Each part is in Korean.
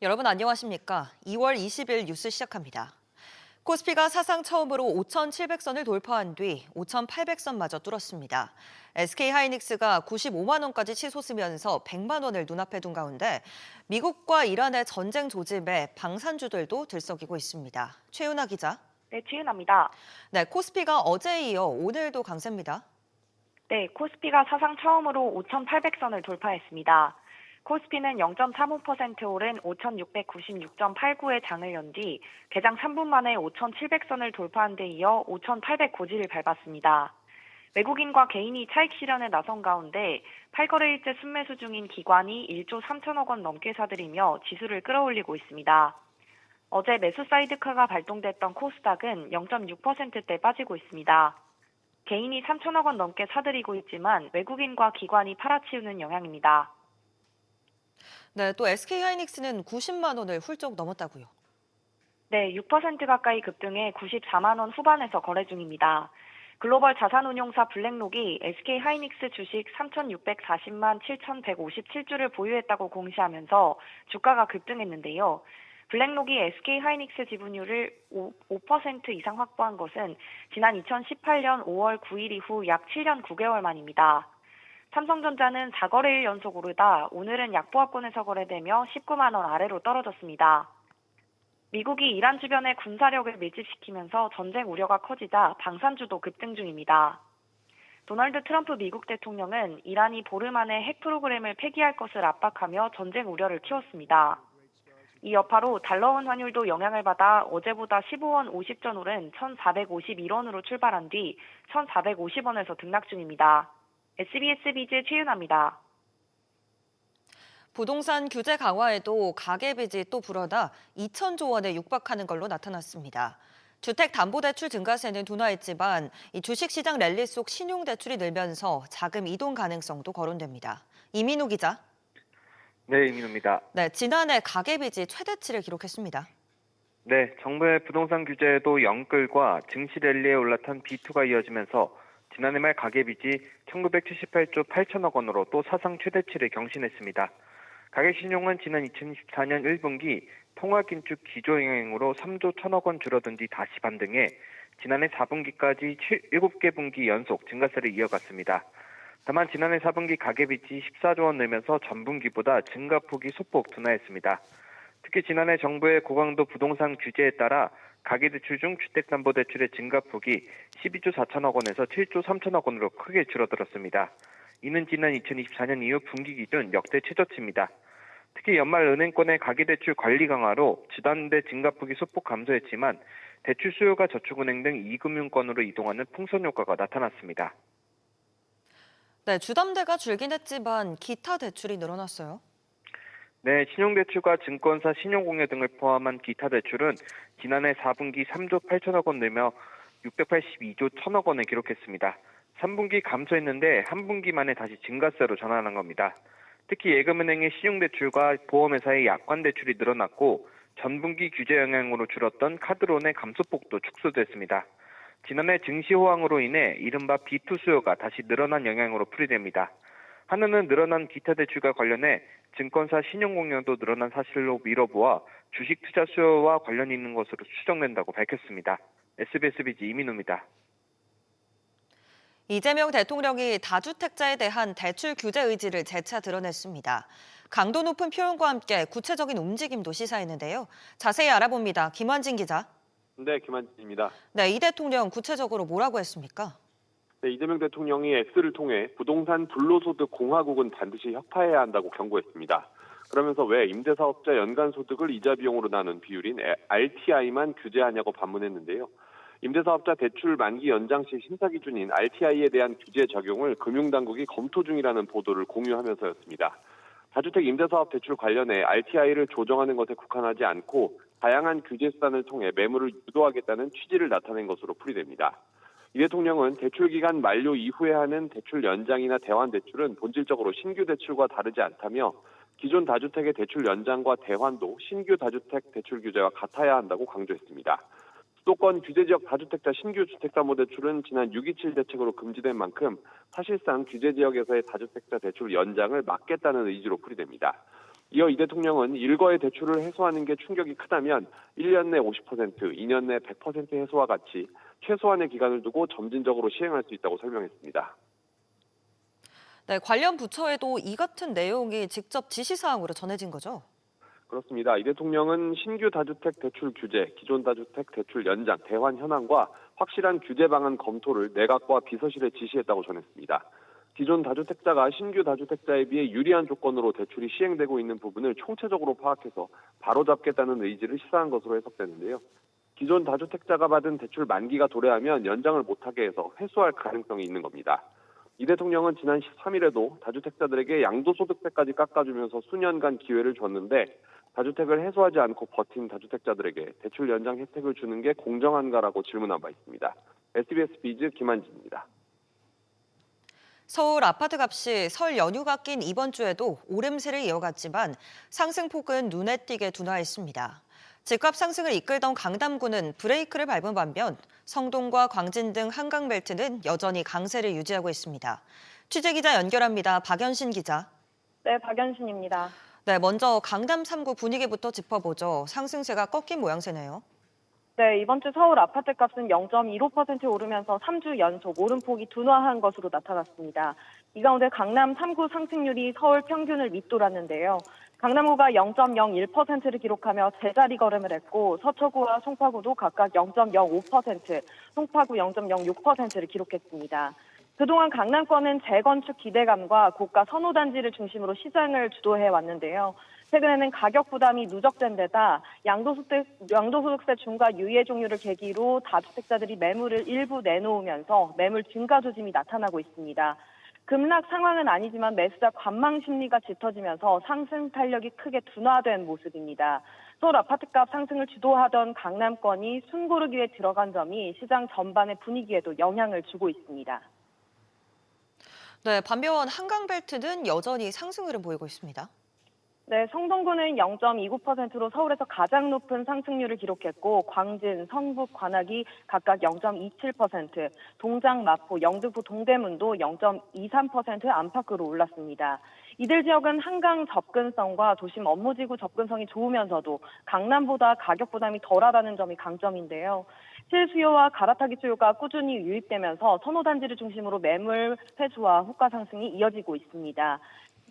여러분 안녕하십니까? 2월 20일 뉴스 시작합니다. 코스피가 사상 처음으로 5,700선을 돌파한 뒤 5,800선마저 뚫었습니다. SK하이닉스가 95만 원까지 치솟으면서 100만 원을 눈앞에 둔 가운데 미국과 이란의 전쟁 조짐에 방산주들도 들썩이고 있습니다. 최윤아 기자. 네, 최윤아입니다. 네, 코스피가 어제에 이어 오늘도 강세입니다. 네, 코스피가 사상 처음으로 5,800선을 돌파했습니다. 코스피는 0.35% 오른 5,696.89의 장을 연 뒤 개장 3분 만에 5,700선을 돌파한 데 이어 5,800 고지를 밟았습니다. 외국인과 개인이 차익 실현에 나선 가운데 8거래일째 순매수 중인 기관이 1조 3천억 원 넘게 사들이며 지수를 끌어올리고 있습니다. 어제 매수 사이드카가 발동됐던 코스닥은 0.6%대 빠지고 있습니다. 개인이 3천억 원 넘게 사들이고 있지만 외국인과 기관이 팔아치우는 영향입니다. 네, 또 SK하이닉스는 90만 원을 훌쩍 넘었다고요. 네, 6% 가까이 급등해 94만 원 후반에서 거래 중입니다. 글로벌 자산운용사 블랙록이 SK하이닉스 주식 3,640만 7,157주를 보유했다고 공시하면서 주가가 급등했는데요. 블랙록이 SK하이닉스 지분율을 5% 이상 확보한 것은 지난 2018년 5월 9일 이후 약 7년 9개월 만입니다. 삼성전자는 4거래일 연속 오르다 오늘은 약보합권에서 거래되며 19만 원 아래로 떨어졌습니다. 미국이 이란 주변에 군사력을 밀집시키면서 전쟁 우려가 커지자 방산주도 급등 중입니다. 도널드 트럼프 미국 대통령은 이란이 보름 안에 핵 프로그램을 폐기할 것을 압박하며 전쟁 우려를 키웠습니다. 이 여파로 달러원 환율도 영향을 받아 어제보다 15원 50전 오른 1,451원으로 출발한 뒤 1,450원에서 등락 중입니다. SBS 비즈 최윤아입니다. 부동산 규제 강화에도 가계빚이 또 불어나 2천조 원에 육박하는 걸로 나타났습니다. 주택담보대출 증가세는 둔화했지만 이 주식시장 랠리 속 신용대출이 늘면서 자금 이동 가능성도 거론됩니다. 이민우 기자. 네, 이민우입니다. 네, 지난해 가계빚이 최대치를 기록했습니다. 네, 정부의 부동산 규제에도 영끌과 증시 랠리에 올라탄 B2가 이어지면서 지난해 말 가계빚이 1978조 8천억 원으로 또 사상 최대치를 경신했습니다. 가계신용은 지난 2024년 1분기 통화긴축 기조영향으로 3조 1천억 원 줄어든 뒤 다시 반등해 지난해 4분기까지 7개 분기 연속 증가세를 이어갔습니다. 다만 지난해 4분기 가계빚이 14조 원 늘면서 전분기보다 증가폭이 소폭 둔화했습니다. 특히 지난해 정부의 고강도 부동산 규제에 따라 가계대출 중 주택담보대출의 증가폭이 12조 4천억 원에서 7조 3천억 원으로 크게 줄어들었습니다. 이는 지난 2024년 이후 분기 기준 역대 최저치입니다. 특히 연말 은행권의 가계대출 관리 강화로 지난해 증가폭이 소폭 감소했지만 대출 수요가 저축은행 등 2금융권으로 이동하는 풍선 효과가 나타났습니다. 네, 주담대가 줄긴 했지만 기타 대출이 늘어났어요. 네, 신용대출과 증권사 신용공여 등을 포함한 기타 대출은 지난해 4분기 3조 8천억 원 늘며 682조 1천억 원을 기록했습니다. 3분기 감소했는데 한 분기 만에 다시 증가세로 전환한 겁니다. 특히 예금은행의 신용대출과 보험회사의 약관대출이 늘어났고 전분기 규제 영향으로 줄었던 카드론의 감소폭도 축소됐습니다. 지난해 증시 호황으로 인해 이른바 B2 수요가 다시 늘어난 영향으로 풀이됩니다. 한은은 늘어난 기타 대출과 관련해 증권사 신용공여도 늘어난 사실로 미뤄보아 주식 투자 수요와 관련이 있는 것으로 추정된다고 밝혔습니다. SBS 비즈 이민우입니다. 이재명 대통령이 다주택자에 대한 대출 규제 의지를 재차 드러냈습니다. 강도 높은 표현과 함께 구체적인 움직임도 시사했는데요. 자세히 알아봅니다. 김환진 기자. 네, 김한진입니다. 네, 이 대통령 구체적으로 뭐라고 했습니까? 네, 이재명 대통령이 X를 통해 부동산 불로소득 공화국은 반드시 혁파해야 한다고 경고했습니다. 그러면서 왜 임대사업자 연간 소득을 이자 비용으로 나눈 비율인 RTI만 규제하냐고 반문했는데요. 임대사업자 대출 만기 연장 시 심사 기준인 RTI에 대한 규제 적용을 금융당국이 검토 중이라는 보도를 공유하면서였습니다. 다주택 임대사업 대출 관련해 RTI를 조정하는 것에 국한하지 않고 다양한 규제 수단을 통해 매물을 유도하겠다는 취지를 나타낸 것으로 풀이됩니다. 이 대통령은 대출 기간 만료 이후에 하는 대출 연장이나 대환 대출은 본질적으로 신규 대출과 다르지 않다며 기존 다주택의 대출 연장과 대환도 신규 다주택 대출 규제와 같아야 한다고 강조했습니다. 수도권 규제지역 다주택자 신규 주택담보대출은 지난 6.27 대책으로 금지된 만큼 사실상 규제지역에서의 다주택자 대출 연장을 막겠다는 의지로 풀이됩니다. 이어 이 대통령은 일거의 대출을 해소하는 게 충격이 크다면 1년 내 50%, 2년 내 100% 해소와 같이 최소한의 기간을 두고 점진적으로 시행할 수 있다고 설명했습니다. 네, 관련 부처에도 이 같은 내용이 직접 지시사항으로 전해진 거죠? 그렇습니다. 이 대통령은 신규 다주택 대출 규제, 기존 다주택 대출 연장, 대환 현황과 확실한 규제 방안 검토를 내각과 비서실에 지시했다고 전했습니다. 기존 다주택자가 신규 다주택자에 비해 유리한 조건으로 대출이 시행되고 있는 부분을 총체적으로 파악해서 바로잡겠다는 의지를 시사한 것으로 해석되는데요. 기존 다주택자가 받은 대출 만기가 도래하면 연장을 못하게 해서 회수할 가능성이 있는 겁니다. 이 대통령은 지난 13일에도 다주택자들에게 양도소득세까지 깎아주면서 수년간 기회를 줬는데 다주택을 해소하지 않고 버틴 다주택자들에게 대출 연장 혜택을 주는 게 공정한가라고 질문한 바 있습니다. SBS 비즈 김한진입니다. 서울 아파트 값이 설 연휴가 낀 이번 주에도 오름세를 이어갔지만 상승폭은 눈에 띄게 둔화했습니다. 집값 상승을 이끌던 강남구는 브레이크를 밟은 반면 성동과 광진 등 한강벨트는 여전히 강세를 유지하고 있습니다. 취재기자 연결합니다. 박연신 기자. 네, 박연신입니다. 네, 먼저 강남 3구 분위기부터 짚어보죠. 상승세가 꺾인 모양새네요. 네, 이번 주 서울 아파트 값은 0.15% 오르면서 3주 연속 오름폭이 둔화한 것으로 나타났습니다. 이 가운데 강남 3구 상승률이 서울 평균을 밑돌았는데요. 강남구가 0.01%를 기록하며 제자리 걸음을 했고 서초구와 송파구도 각각 0.05%, 송파구 0.06%를 기록했습니다. 그동안 강남권은 재건축 기대감과 고가 선호단지를 중심으로 시장을 주도해 왔는데요. 최근에는 가격 부담이 누적된 데다 양도소득세 중과 유예 종류를 계기로 다주택자들이 매물을 일부 내놓으면서 매물 증가 조짐이 나타나고 있습니다. 급락 상황은 아니지만 매수자 관망 심리가 짙어지면서 상승 탄력이 크게 둔화된 모습입니다. 서울 아파트값 상승을 주도하던 강남권이 숨고르기에 들어간 점이 시장 전반의 분위기에도 영향을 주고 있습니다. 네, 반면 한강벨트는 여전히 상승 흐름 보이고 있습니다. 네, 성동구는 0.29%로 서울에서 가장 높은 상승률을 기록했고 광진, 성북, 관악이 각각 0.27%, 동장, 마포, 영등포, 동대문도 0.23% 안팎으로 올랐습니다. 이들 지역은 한강 접근성과 도심 업무지구 접근성이 좋으면서도 강남보다 가격 부담이 덜하다는 점이 강점인데요. 실수요와 갈아타기 수요가 꾸준히 유입되면서 선호단지를 중심으로 매물 회수와 호가 상승이 이어지고 있습니다.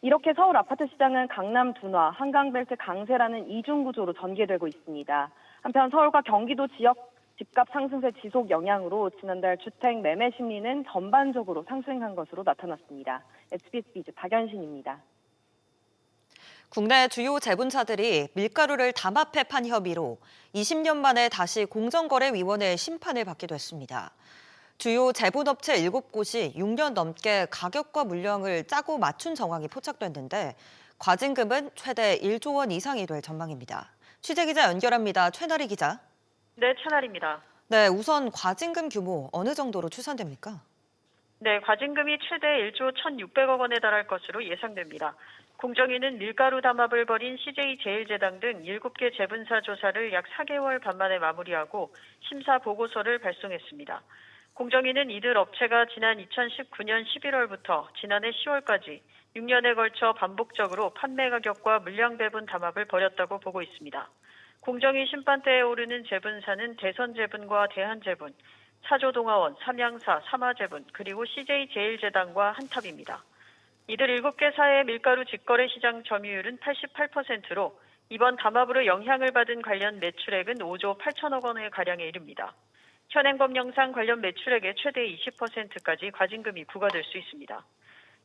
이렇게 서울 아파트 시장은 강남 둔화, 한강벨트 강세라는 이중 구조로 전개되고 있습니다. 한편 서울과 경기도 지역 집값 상승세 지속 영향으로 지난달 주택 매매 심리는 전반적으로 상승한 것으로 나타났습니다. SBS 비즈 박연신입니다. 국내 주요 재분사들이 밀가루를 담합해 판 혐의로 20년 만에 다시 공정거래위원회의 심판을 받기도 했습니다. 주요 제분업체 7곳이 6년 넘게 가격과 물량을 짜고 맞춘 정황이 포착됐는데 과징금은 최대 1조 원 이상이 될 전망입니다. 취재기자 연결합니다. 최나리 기자. 네, 채널입니다. 네, 우선 과징금 규모 어느 정도로 추산됩니까? 네, 과징금이 최대 1조 1,600억 원에 달할 것으로 예상됩니다. 공정위는 밀가루 담합을 벌인 CJ제일제당 등 7개 재분사 조사를 약 4개월 반 만에 마무리하고 심사 보고서를 발송했습니다. 공정위는 이들 업체가 지난 2019년 11월부터 지난해 10월까지 6년에 걸쳐 반복적으로 판매 가격과 물량 배분 담합을 벌였다고 보고 있습니다. 공정위 심판대에 오르는 재분사는 대선제분과 대한제분, 차조동아원, 삼양사, 삼화제분, 그리고 CJ제일제당과 한탑입니다. 이들 7개사의 밀가루 직거래 시장 점유율은 88%로 이번 담합으로 영향을 받은 관련 매출액은 5조 8천억 원에 가량에 이릅니다. 현행법령상 관련 매출액의 최대 20%까지 과징금이 부과될 수 있습니다.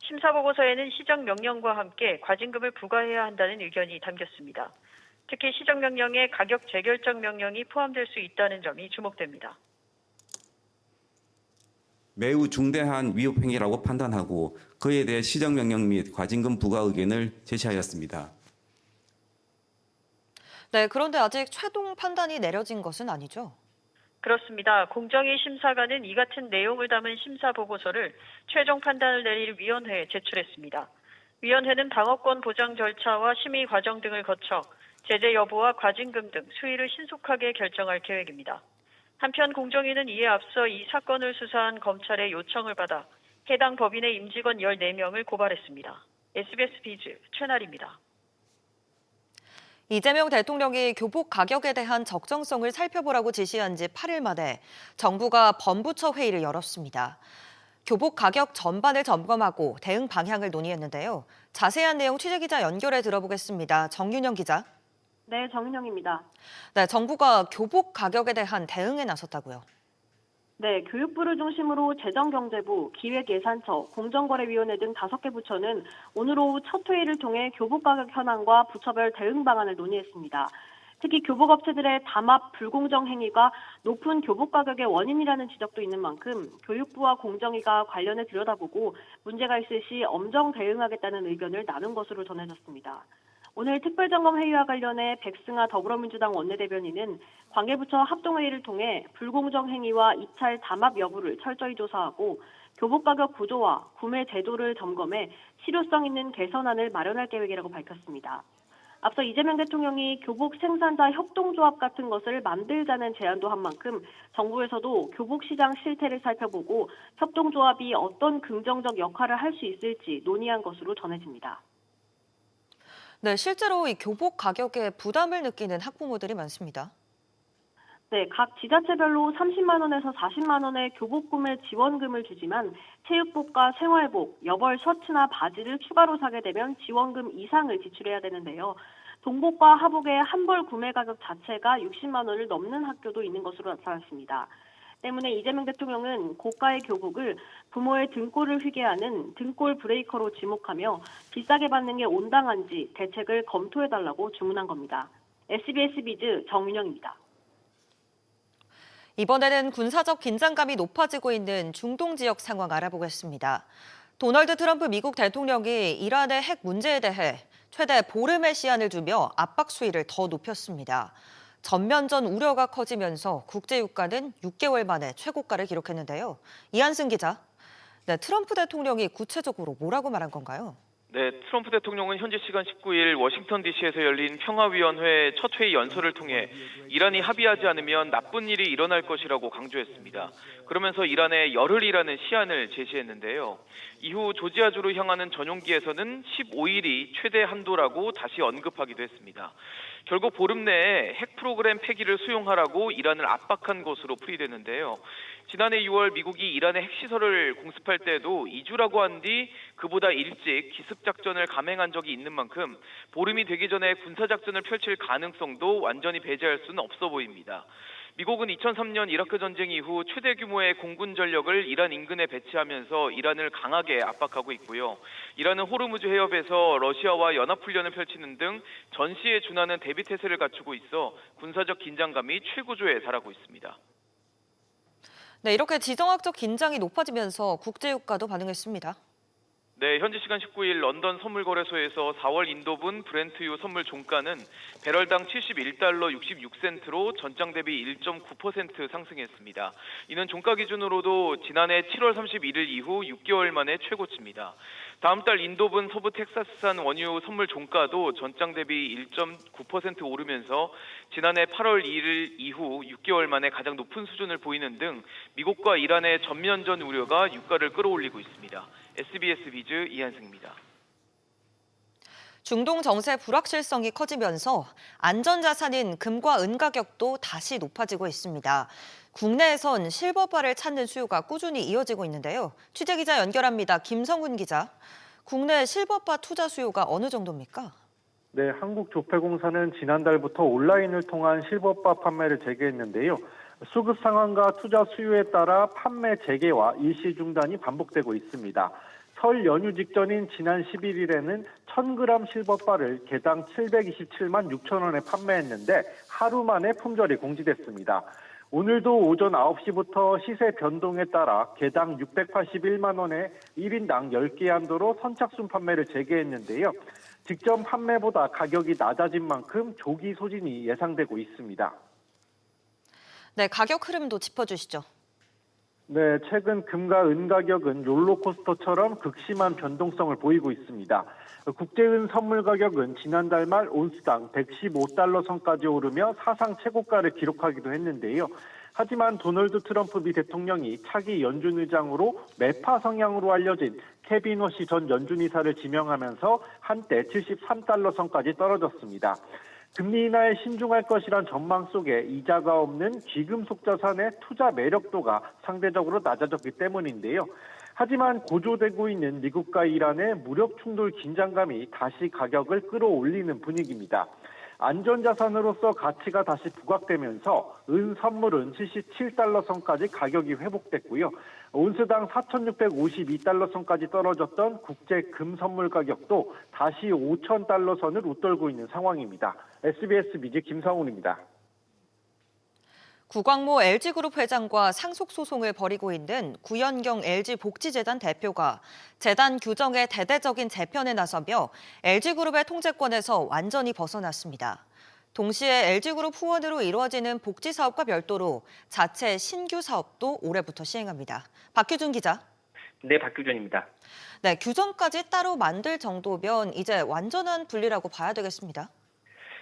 심사보고서에는 시정명령과 함께 과징금을 부과해야 한다는 의견이 담겼습니다. 특히 시정명령에 가격 재결정 명령이 포함될 수 있다는 점이 주목됩니다. 매우 중대한 위법행위라고 판단하고 그에 대해 시정명령 및 과징금 부과 의견을 제시하였습니다. 네, 그런데 아직 최종 판단이 내려진 것은 아니죠? 그렇습니다. 공정위 심사관은 이 같은 내용을 담은 심사 보고서를 최종 판단을 내릴 위원회에 제출했습니다. 위원회는 방어권 보장 절차와 심의 과정 등을 거쳐 제재 여부와 과징금 등 수위를 신속하게 결정할 계획입니다. 한편 공정위는 이에 앞서 이 사건을 수사한 검찰의 요청을 받아 해당 법인의 임직원 14명을 고발했습니다. SBS 비즈 최나리입니다. 이재명 대통령이 교복 가격에 대한 적정성을 살펴보라고 지시한 지 8일 만에 정부가 범부처 회의를 열었습니다. 교복 가격 전반을 점검하고 대응 방향을 논의했는데요. 자세한 내용 취재기자 연결해 들어보겠습니다. 정윤영 기자. 네, 정은영입니다. 네, 정부가 교복 가격에 대한 대응에 나섰다고요. 네, 교육부를 중심으로 재정경제부, 기획예산처, 공정거래위원회 등 5개 부처는 오늘 오후 첫 회의를 통해 교복 가격 현황과 부처별 대응 방안을 논의했습니다. 특히 교복업체들의 담합 불공정 행위가 높은 교복 가격의 원인이라는 지적도 있는 만큼 교육부와 공정위가 관련해 들여다보고 문제가 있을 시 엄정 대응하겠다는 의견을 나눈 것으로 전해졌습니다. 오늘 특별점검회의와 관련해 백승하 더불어민주당 원내대변인은 관계부처 합동회의를 통해 불공정 행위와 입찰 담합 여부를 철저히 조사하고 교복가격 구조와 구매 제도를 점검해 실효성 있는 개선안을 마련할 계획이라고 밝혔습니다. 앞서 이재명 대통령이 교복 생산자 협동조합 같은 것을 만들자는 제안도 한 만큼 정부에서도 교복 시장 실태를 살펴보고 협동조합이 어떤 긍정적 역할을 할 수 있을지 논의한 것으로 전해집니다. 네, 실제로 이 교복 가격에 부담을 느끼는 학부모들이 많습니다. 네, 각 지자체별로 30만 원에서 40만 원의 교복 구매 지원금을 주지만 체육복과 생활복, 여벌 셔츠나 바지를 추가로 사게 되면 지원금 이상을 지출해야 되는데요. 동복과 하복의 한 벌 구매 가격 자체가 60만 원을 넘는 학교도 있는 것으로 나타났습니다. 때문에 이재명 대통령은 고가의 교복을 부모의 등골을 휘게 하는 등골 브레이커로 지목하며 비싸게 받는 게 온당한지 대책을 검토해달라고 주문한 겁니다. SBS 비즈 정윤영입니다. 이번에는 군사적 긴장감이 높아지고 있는 중동 지역 상황 알아보겠습니다. 도널드 트럼프 미국 대통령이 이란의 핵 문제에 대해 최대 보름의 시한을 두며 압박 수위를 더 높였습니다. 전면전 우려가 커지면서 국제유가는 6개월 만에 최고가를 기록했는데요. 이한승 기자, 네, 트럼프 대통령이 구체적으로 뭐라고 말한 건가요? 네, 트럼프 대통령은 현지 시간 19일 워싱턴 DC에서 열린 평화위원회 첫 회의 연설을 통해 이란이 합의하지 않으면 나쁜 일이 일어날 것이라고 강조했습니다. 그러면서 이란에 열흘이라는 시한을 제시했는데요. 이후 조지아주로 향하는 전용기에서는 15일이 최대 한도라고 다시 언급하기도 했습니다. 결국 보름 내에 핵 프로그램 폐기를 수용하라고 이란을 압박한 것으로 풀이되는데요. 지난해 6월 미국이 이란의 핵시설을 공습할 때도 2주라고 한 뒤 그보다 일찍 기습작전을 감행한 적이 있는 만큼 보름이 되기 전에 군사작전을 펼칠 가능성도 완전히 배제할 수는 없어 보입니다. 미국은 2003년 이라크 전쟁 이후 최대 규모의 공군 전력을 이란 인근에 배치하면서 이란을 강하게 압박하고 있고요. 이란은 호르무즈 해협에서 러시아와 연합훈련을 펼치는 등 전시에 준하는 대비태세를 갖추고 있어 군사적 긴장감이 최고조에 달하고 있습니다. 네, 이렇게 지정학적 긴장이 높아지면서 국제유가도 반응했습니다. 네, 현지 시간 19일 런던 선물거래소에서 4월 인도분 브렌트유 선물 종가는 배럴당 71달러 66센트로 전장 대비 1.9% 상승했습니다. 이는 종가 기준으로도 지난해 7월 31일 이후 6개월 만에 최고치입니다. 다음 달 인도분 서부 텍사스산 원유 선물 종가도 전장 대비 1.9% 오르면서 지난해 8월 2일 이후 6개월 만에 가장 높은 수준을 보이는 등 미국과 이란의 전면전 우려가 유가를 끌어올리고 있습니다. SBS 비즈 이한승입니다. 중동 정세 불확실성이 커지면서 안전자산인 금과 은 가격도 다시 높아지고 있습니다. 국내에선 실버바를 찾는 수요가 꾸준히 이어지고 있는데요. 취재기자 연결합니다. 김성훈 기자. 국내 실버바 투자 수요가 어느 정도입니까? 네, 한국조폐공사는 지난달부터 온라인을 통한 실버바 판매를 재개했는데요. 수급 상황과 투자 수요에 따라 판매 재개와 일시 중단이 반복되고 있습니다. 설 연휴 직전인 지난 11일에는 1000g 실버바를 개당 727만 6천 원에 판매했는데 하루 만에 품절이 공지됐습니다. 오늘도 오전 9시부터 시세 변동에 따라 개당 681만 원에 1인당 10개 한도로 선착순 판매를 재개했는데요. 직전 판매보다 가격이 낮아진 만큼 조기 소진이 예상되고 있습니다. 네, 가격 흐름도 짚어주시죠. 네, 최근 금과 은 가격은 롤러코스터처럼 극심한 변동성을 보이고 있습니다. 국제은 선물 가격은 지난달 말 온스당 115달러 선까지 오르며 사상 최고가를 기록하기도 했는데요. 하지만 도널드 트럼프 미 대통령이 차기 연준 의장으로 매파 성향으로 알려진 케빈 허시 전 연준 이사를 지명하면서 한때 73달러 선까지 떨어졌습니다. 금리 인하에 신중할 것이란 전망 속에 이자가 없는 귀금속 자산의 투자 매력도가 상대적으로 낮아졌기 때문인데요. 하지만 고조되고 있는 미국과 이란의 무력 충돌 긴장감이 다시 가격을 끌어올리는 분위기입니다. 안전자산으로서 가치가 다시 부각되면서 은 선물은 77달러 선까지 가격이 회복됐고요. 온스당 4,652달러 선까지 떨어졌던 국제 금 선물 가격도 다시 5,000달러 선을 웃돌고 있는 상황입니다. SBS 미즈 김상훈입니다. 구광모 LG그룹 회장과 상속소송을 벌이고 있는 구연경 LG복지재단 대표가 재단 규정의 대대적인 재편에 나서며 LG그룹의 통제권에서 완전히 벗어났습니다. 동시에 LG그룹 후원으로 이루어지는 복지사업과 별도로 자체 신규 사업도 올해부터 시행합니다. 박규준 기자. 네, 박규준입니다. 네, 규정까지 따로 만들 정도면 이제 완전한 분리라고 봐야 되겠습니다.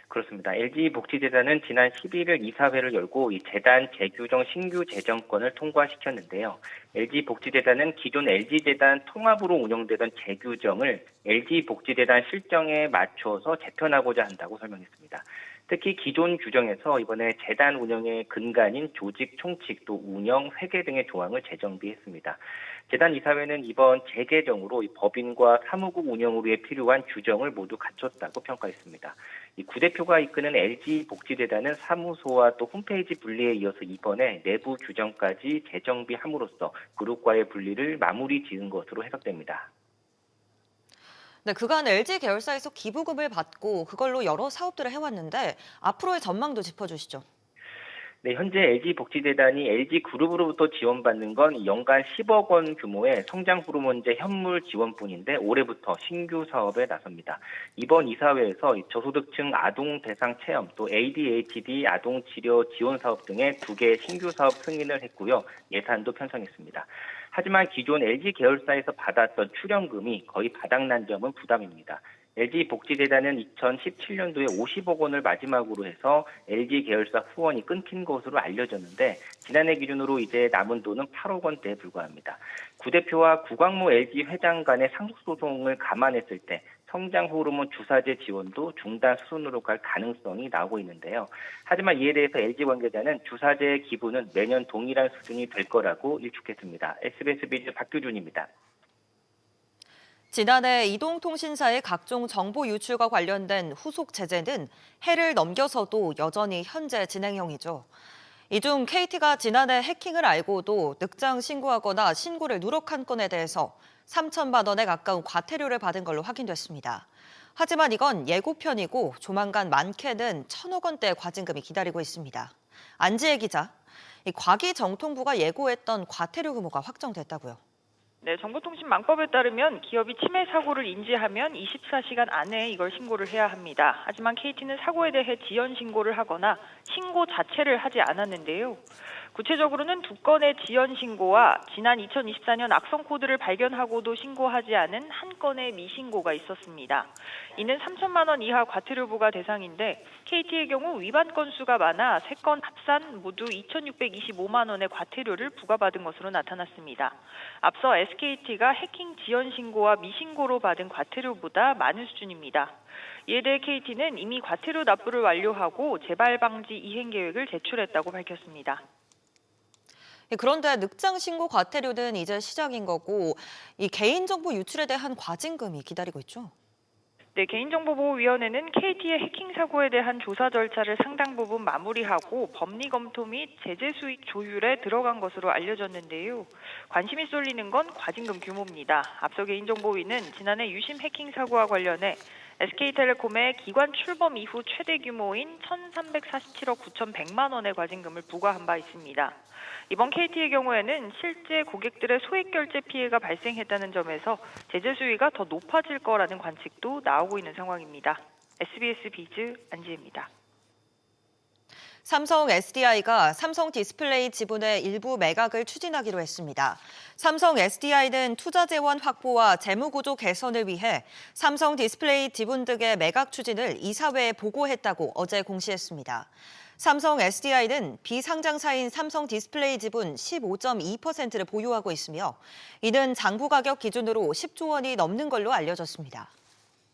그렇습니다. LG복지재단은 지난 11일 이사회를 열고 이 재단 재규정 신규 재정권을 통과시켰는데요. LG복지재단은 기존 LG재단 통합으로 운영되던 재규정을 LG복지재단 실정에 맞춰서 재편하고자 한다고 설명했습니다. 특히 기존 규정에서 이번에 재단 운영의 근간인 조직 총칙 또 운영, 회계 등의 조항을 재정비했습니다. 재단 이사회는 이번 재개정으로 이 법인과 사무국 운영을 위해 필요한 규정을 모두 갖췄다고 평가했습니다. 이 구 대표가 이끄는 LG복지재단은 사무소와 또 홈페이지 분리에 이어서 이번에 내부 규정까지 재정비함으로써 그룹과의 분리를 마무리 지은 것으로 해석됩니다. 네, 그간 LG 계열사에서 기부금을 받고 그걸로 여러 사업들을 해왔는데 앞으로의 전망도 짚어주시죠. 네, 현재 LG복지재단이 LG그룹으로부터 지원받는 건 연간 10억 원 규모의 성장 호르몬제 현물 지원뿐인데 올해부터 신규 사업에 나섭니다. 이번 이사회에서 저소득층 아동 대상 체험 또 ADHD 아동 치료 지원 사업 등의 2개 신규 사업 승인을 했고요. 예산도 편성했습니다. 하지만 기존 LG 계열사에서 받았던 출연금이 거의 바닥난 점은 부담입니다. LG복지재단은 2017년도에 50억 원을 마지막으로 해서 LG 계열사 후원이 끊긴 것으로 알려졌는데 지난해 기준으로 이제 남은 돈은 8억 원대에 불과합니다. 구 대표와 구광모 LG 회장 간의 상속소송을 감안했을 때 성장 호르몬 주사제 지원도 중단 수순으로 갈 가능성이 나오고 있는데요. 하지만 이에 대해서 LG 관계자는 주사제 기부는 매년 동일한 수준이 될 거라고 일축했습니다. SBS 비즈 박규준입니다. 지난해 이동통신사의 각종 정보 유출과 관련된 후속 제재는 해를 넘겨서도 여전히 현재 진행형이죠. 이 중 KT가 지난해 해킹을 알고도 늑장 신고하거나 신고를 누락한 건에 대해서 3천만 원에 가까운 과태료를 받은 걸로 확인됐습니다. 하지만 이건 예고편이고 조만간 많게는 1,000억 원대 과징금이 기다리고 있습니다. 안지혜 기자, 과기정통부가 예고했던 과태료 규모가 확정됐다고요. 네, 정보통신망법에 따르면 기업이 침해 사고를 인지하면 24시간 안에 이걸 신고를 해야 합니다. 하지만 KT는 사고에 대해 지연 신고를 하거나 신고 자체를 하지 않았는데요. 구체적으로는 2건의 지연 신고와 지난 2024년 악성 코드를 발견하고도 신고하지 않은 1건의 미신고가 있었습니다. 이는 3천만 원 이하 과태료 부과 대상인데 KT의 경우 위반 건수가 많아 3건 합산 모두 2,625만 원의 과태료를 부과받은 것으로 나타났습니다. 앞서 SKT가 해킹 지연 신고와 미신고로 받은 과태료보다 많은 수준입니다. 이에 대해 KT는 이미 과태료 납부를 완료하고 재발 방지 이행 계획을 제출했다고 밝혔습니다. 그런데 늑장 신고 과태료는 이제 시작인 거고 이 개인정보 유출에 대한 과징금이 기다리고 있죠. 네, 개인정보보호위원회는 KT의 해킹 사고에 대한 조사 절차를 상당 부분 마무리하고 법리 검토 및 제재 수익 조율에 들어간 것으로 알려졌는데요. 관심이 쏠리는 건 과징금 규모입니다. 앞서 개인정보위는 지난해 유심 해킹 사고와 관련해 SK텔레콤의 기관 출범 이후 최대 규모인 1,347억 9,100만 원의 과징금을 부과한 바 있습니다. 이번 KT의 경우에는 실제 고객들의 소액 결제 피해가 발생했다는 점에서 제재 수위가 더 높아질 거라는 관측도 나오고 있는 상황입니다. SBS 비즈 안지혜입니다. 삼성 SDI가 삼성 디스플레이 지분의 일부 매각을 추진하기로 했습니다. 삼성 SDI는 투자 재원 확보와 재무 구조 개선을 위해 삼성 디스플레이 지분 등의 매각 추진을 이사회에 보고했다고 어제 공시했습니다. 삼성 SDI는 비상장사인 삼성 디스플레이 지분 15.2%를 보유하고 있으며 이는 장부 가격 기준으로 10조 원이 넘는 걸로 알려졌습니다.